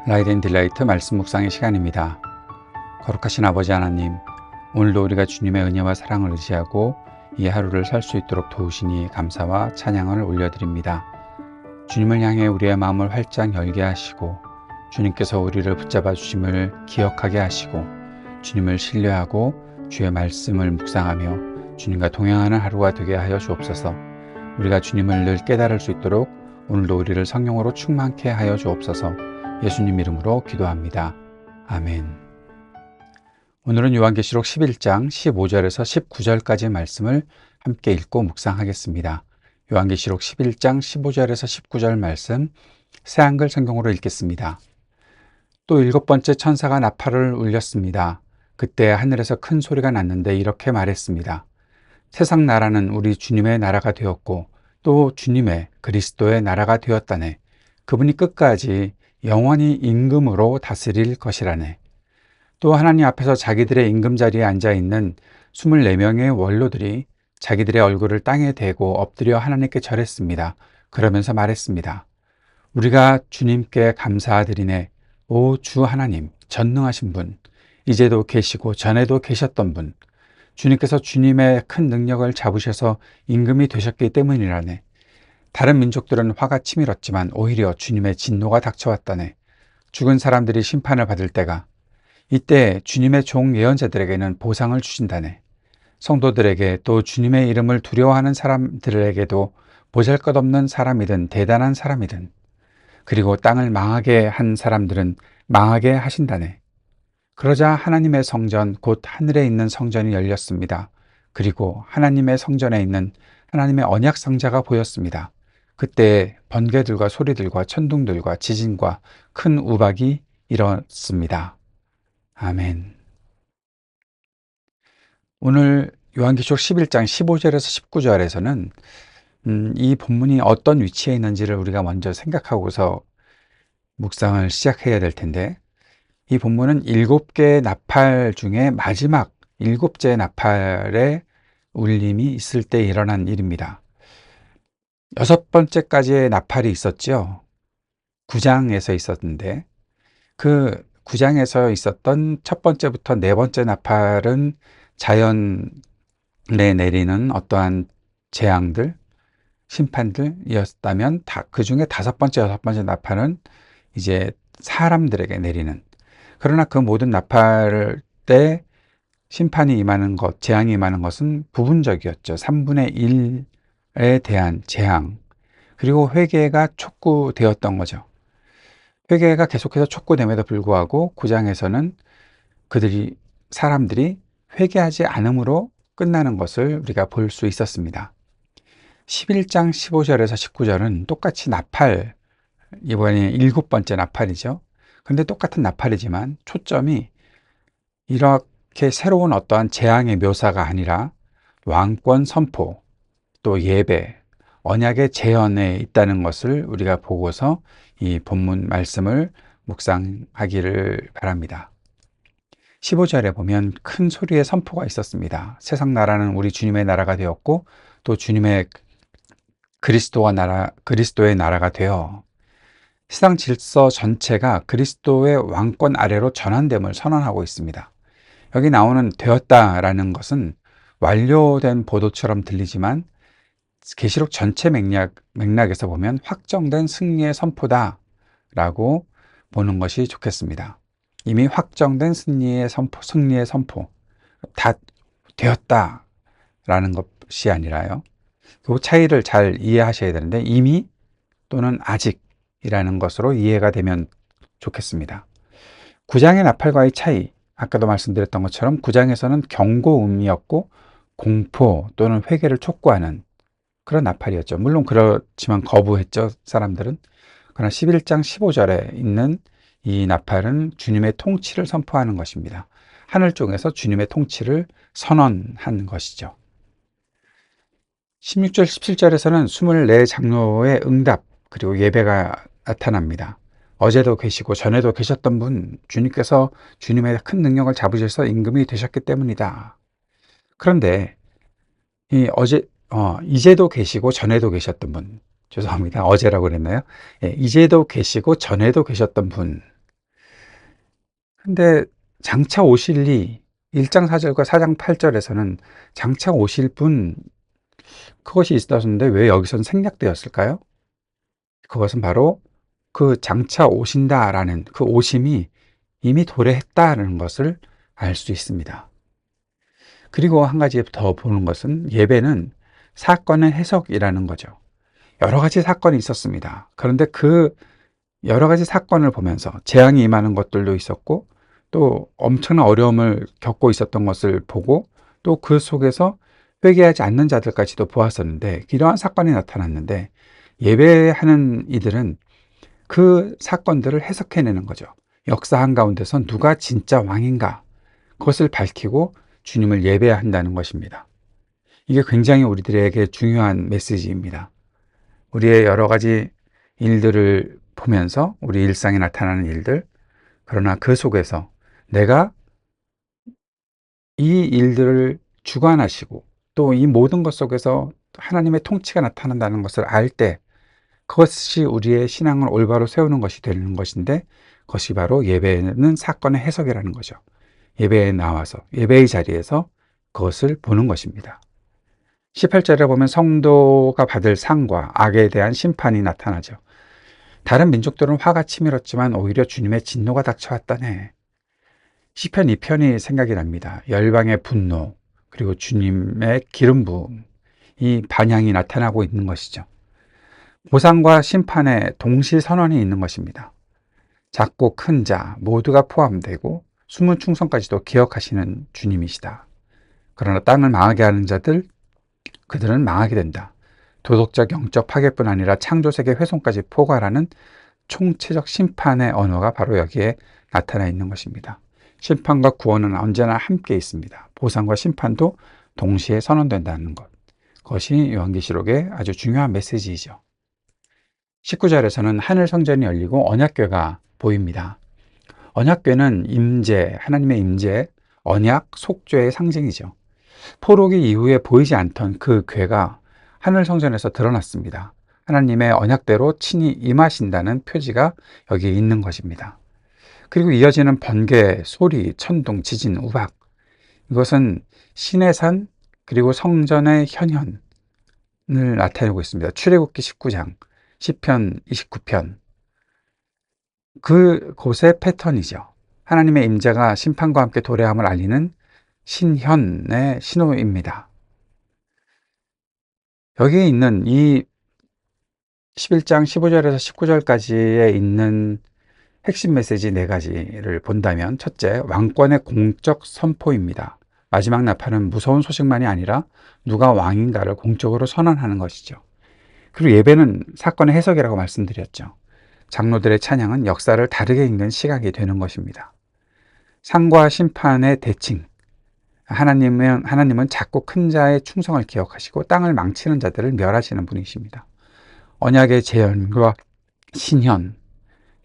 라이트 앤 딜라이트 말씀 묵상의 시간입니다. 거룩하신 아버지 하나님, 오늘도 우리가 주님의 은혜와 사랑을 의지하고 이 하루를 살 수 있도록 도우시니 감사와 찬양을 올려드립니다. 주님을 향해 우리의 마음을 활짝 열게 하시고 주님께서 우리를 붙잡아 주심을 기억하게 하시고 주님을 신뢰하고 주의 말씀을 묵상하며 주님과 동행하는 하루가 되게 하여 주옵소서. 우리가 주님을 늘 깨달을 수 있도록 오늘도 우리를 성령으로 충만케 하여 주옵소서. 예수님 이름으로 기도합니다. 아멘. 오늘은 요한계시록 11장 15절에서 19절까지의 말씀을 함께 읽고 묵상하겠습니다. 요한계시록 11장 15절에서 19절 말씀 새한글 성경으로 읽겠습니다. 또 일곱 번째 천사가 나팔을 울렸습니다. 그때 하늘에서 큰 소리가 났는데 이렇게 말했습니다. 세상 나라는 우리 주님의 나라가 되었고 또 주님의 그리스도의 나라가 되었다네. 그분이 끝까지 영원히 임금으로 다스릴 것이라네. 또 하나님 앞에서 자기들의 임금자리에 앉아있는 24명의 원로들이 자기들의 얼굴을 땅에 대고 엎드려 하나님께 절했습니다. 그러면서 말했습니다. 우리가 주님께 감사드리네. 오 주 하나님, 전능하신 분, 이제도 계시고 전에도 계셨던 분, 주님께서 주님의 큰 능력을 잡으셔서 임금이 되셨기 때문이라네. 다른 민족들은 화가 치밀었지만 오히려 주님의 진노가 닥쳐왔다네. 죽은 사람들이 심판을 받을 때가 이때 주님의 종 예언자들에게는 보상을 주신다네. 성도들에게 또 주님의 이름을 두려워하는 사람들에게도 보잘것없는 사람이든 대단한 사람이든 그리고 땅을 망하게 한 사람들은 망하게 하신다네. 그러자 하나님의 성전 곧 하늘에 있는 성전이 열렸습니다. 그리고 하나님의 성전에 있는 하나님의 언약 상자가 보였습니다. 그때 번개들과 소리들과 천둥들과 지진과 큰 우박이 일었습니다. 아멘. 오늘 요한계시록 11장 15절에서 19절에서는 이 본문이 어떤 위치에 있는지를 우리가 먼저 생각하고서 묵상을 시작해야 될 텐데, 이 본문은 7개의 나팔 중에 마지막 7째 나팔의 울림이 있을 때 일어난 일입니다. 6번째까지의 나팔이 있었죠. 9장에서 있었는데 그 9장에서 있었던 첫 번째부터 네 번째 나팔은 자연에 내리는 어떠한 재앙들, 심판들이었다면 그 중에 5번째, 6번째 나팔은 이제 사람들에게 내리는, 그러나 그 모든 나팔 때 심판이 임하는 것, 재앙이 임하는 것은 부분적이었죠. 3분의 1에 대한 재앙, 그리고 회개가 촉구되었던 거죠. 회개가 계속해서 촉구됨에도 불구하고 9장에서는 사람들이 회개하지 않음으로 끝나는 것을 우리가 볼 수 있었습니다. 11장 15절에서 19절은 똑같이 나팔, 이번에 7번째 나팔이죠. 그런데 똑같은 나팔이지만 초점이 이렇게 새로운 어떠한 재앙의 묘사가 아니라 왕권 선포, 또 예배, 언약의 재현에 있다는 것을 우리가 보고서 이 본문 말씀을 묵상하기를 바랍니다. 15절에 보면 큰 소리의 선포가 있었습니다. 세상 나라는 우리 주님의 나라가 되었고 또 주님의 그리스도의 나라가 되어 세상 질서 전체가 그리스도의 왕권 아래로 전환됨을 선언하고 있습니다. 여기 나오는 되었다라는 것은 완료된 보도처럼 들리지만 계시록 전체 맥락에서 보면 확정된 승리의 선포다라고 보는 것이 좋겠습니다. 이미 확정된 승리의 선포, 다 되었다라는 것이 아니라요. 그 차이를 잘 이해하셔야 되는데 이미 또는 아직이라는 것으로 이해가 되면 좋겠습니다. 9장의 나팔과의 차이, 아까도 말씀드렸던 것처럼 9장에서는 경고음이었고 공포 또는 회개를 촉구하는 그런 나팔이었죠. 물론 그렇지만 거부했죠, 사람들은. 그러나 11장 15절에 있는 이 나팔은 주님의 통치를 선포하는 것입니다. 하늘 쪽에서 주님의 통치를 선언한 것이죠. 16절, 17절에서는 24장로의 응답, 그리고 예배가 나타납니다. 어제도 계시고 전에도 계셨던 분, 주님께서 주님의 큰 능력을 잡으셔서 임금이 되셨기 때문이다. 그런데 이제도 계시고 전에도 계셨던 분, 죄송합니다. 어제라고 그랬나요? 이제도 계시고 전에도 계셨던 분, 근데 장차 오실 1장 4절과 4장 8절에서는 장차 오실 분 그것이 있었는데 왜 여기선 생략되었을까요? 그것은 바로 그 장차 오신다라는 그 오심이 이미 도래했다는 것을 알 수 있습니다. 그리고 한 가지 더 보는 것은 예배는 사건의 해석이라는 거죠. 여러 가지 사건이 있었습니다. 그런데 그 여러 가지 사건을 보면서 재앙이 임하는 것들도 있었고 또 엄청난 어려움을 겪고 있었던 것을 보고 또 그 속에서 회개하지 않는 자들까지도 보았었는데 이러한 사건이 나타났는데 예배하는 이들은 그 사건들을 해석해내는 거죠. 역사 한가운데서 누가 진짜 왕인가 그것을 밝히고 주님을 예배한다는 것입니다. 이게 굉장히 우리들에게 중요한 메시지입니다. 우리의 여러 가지 일들을 보면서 우리 일상에 나타나는 일들, 그러나 그 속에서 내가 이 일들을 주관하시고 또 이 모든 것 속에서 하나님의 통치가 나타난다는 것을 알 때 그것이 우리의 신앙을 올바로 세우는 것이 되는 것인데 그것이 바로 예배는 사건의 해석이라는 거죠. 예배에 나와서 예배의 자리에서 그것을 보는 것입니다. 18절에 보면 성도가 받을 상과 악에 대한 심판이 나타나죠. 다른 민족들은 화가 치밀었지만 오히려 주님의 진노가 닥쳐왔다네. 시편 2편이 생각이 납니다. 열방의 분노 그리고 주님의 기름 부음 이 반향이 나타나고 있는 것이죠. 보상과 심판의 동시 선언이 있는 것입니다. 작고 큰 자 모두가 포함되고 숨은 충성까지도 기억하시는 주님이시다. 그러나 땅을 망하게 하는 자들 그들은 망하게 된다. 도덕적 영적 파괴뿐 아니라 창조세계 훼손까지 포괄하는 총체적 심판의 언어가 바로 여기에 나타나 있는 것입니다. 심판과 구원은 언제나 함께 있습니다. 보상과 심판도 동시에 선언된다는 것. 그것이 요한계시록의 아주 중요한 메시지이죠. 19절에서는 하늘 성전이 열리고 언약궤가 보입니다. 언약궤는 임재, 하나님의 임재, 언약, 속죄의 상징이죠. 포로기 이후에 보이지 않던 그 궤가 하늘 성전에서 드러났습니다. 하나님의 언약대로 친히 임하신다는 표지가 여기에 있는 것입니다. 그리고 이어지는 번개, 소리, 천둥, 지진, 우박 이것은 신의 산 그리고 성전의 현현을 나타내고 있습니다. 출애굽기 19장, 시편 29편 그곳의 패턴이죠. 하나님의 임재가 심판과 함께 도래함을 알리는 신현의 신호입니다. 여기에 있는 이 11장 15절에서 19절까지에 있는 핵심 메시지 4가지를 본다면 첫째, 왕권의 공적 선포입니다. 마지막 나팔은 무서운 소식만이 아니라 누가 왕인가를 공적으로 선언하는 것이죠. 그리고 예배는 사건의 해석이라고 말씀드렸죠. 장로들의 찬양은 역사를 다르게 읽는 시각이 되는 것입니다. 상과 심판의 대칭. 하나님은 작고 큰 자의 충성을 기억하시고 땅을 망치는 자들을 멸하시는 분이십니다. 언약의 재현과 신현,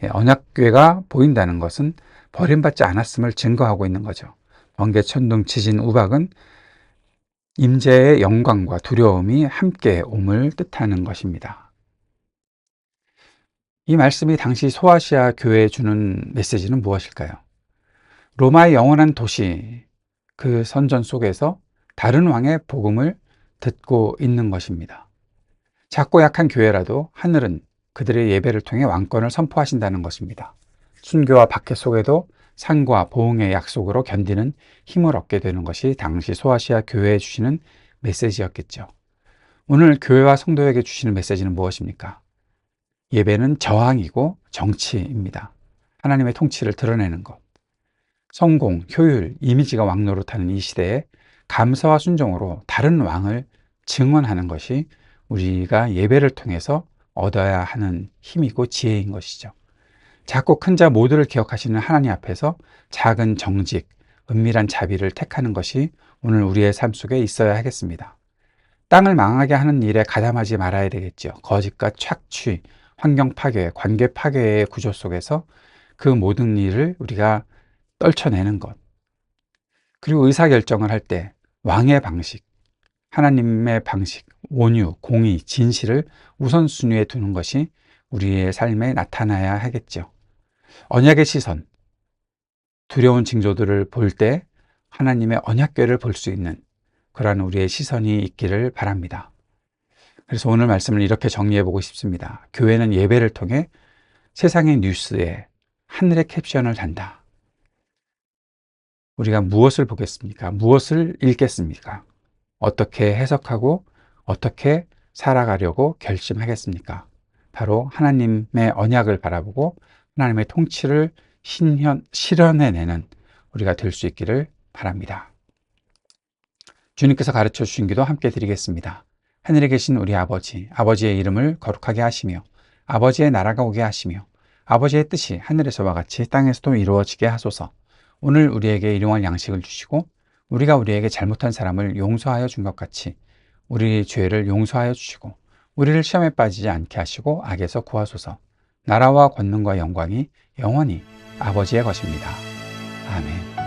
언약궤가 보인다는 것은 버림받지 않았음을 증거하고 있는 거죠. 번개, 천둥, 지진, 우박은 임재의 영광과 두려움이 함께 옴을 뜻하는 것입니다. 이 말씀이 당시 소아시아 교회에 주는 메시지는 무엇일까요? 로마의 영원한 도시, 그 선전 속에서 다른 왕의 복음을 듣고 있는 것입니다. 작고 약한 교회라도 하늘은 그들의 예배를 통해 왕권을 선포하신다는 것입니다. 순교와 박해 속에도 상과 보응의 약속으로 견디는 힘을 얻게 되는 것이 당시 소아시아 교회에 주시는 메시지였겠죠. 오늘 교회와 성도에게 주시는 메시지는 무엇입니까? 예배는 저항이고 정치입니다. 하나님의 통치를 드러내는 것. 성공, 효율, 이미지가 왕노릇하는 이 시대에 감사와 순종으로 다른 왕을 증언하는 것이 우리가 예배를 통해서 얻어야 하는 힘이고 지혜인 것이죠. 작고 큰 자 모두를 기억하시는 하나님 앞에서 작은 정직, 은밀한 자비를 택하는 것이 오늘 우리의 삶 속에 있어야 하겠습니다. 땅을 망하게 하는 일에 가담하지 말아야 되겠죠. 거짓과 착취, 환경 파괴, 관계 파괴의 구조 속에서 그 모든 일을 우리가 떨쳐내는 것. 그리고 의사결정을 할 때 왕의 방식, 하나님의 방식, 온유, 공의, 진실을 우선순위에 두는 것이 우리의 삶에 나타나야 하겠죠. 언약의 시선, 두려운 징조들을 볼 때 하나님의 언약궤를 볼 수 있는 그러한 우리의 시선이 있기를 바랍니다. 그래서 오늘 말씀을 이렇게 정리해 보고 싶습니다. 교회는 예배를 통해 세상의 뉴스에 하늘의 캡션을 단다. 우리가 무엇을 보겠습니까? 무엇을 읽겠습니까? 어떻게 해석하고 어떻게 살아가려고 결심하겠습니까? 바로 하나님의 언약을 바라보고 하나님의 통치를 실현해내는 우리가 될 수 있기를 바랍니다. 주님께서 가르쳐 주신 기도 함께 드리겠습니다. 하늘에 계신 우리 아버지, 아버지의 이름을 거룩하게 하시며 아버지의 나라가 오게 하시며 아버지의 뜻이 하늘에서와 같이 땅에서도 이루어지게 하소서. 오늘 우리에게 일용할 양식을 주시고 우리가 우리에게 잘못한 사람을 용서하여 준 것 같이 우리 죄를 용서하여 주시고 우리를 시험에 빠지지 않게 하시고 악에서 구하소서. 나라와 권능과 영광이 영원히 아버지의 것입니다. 아멘.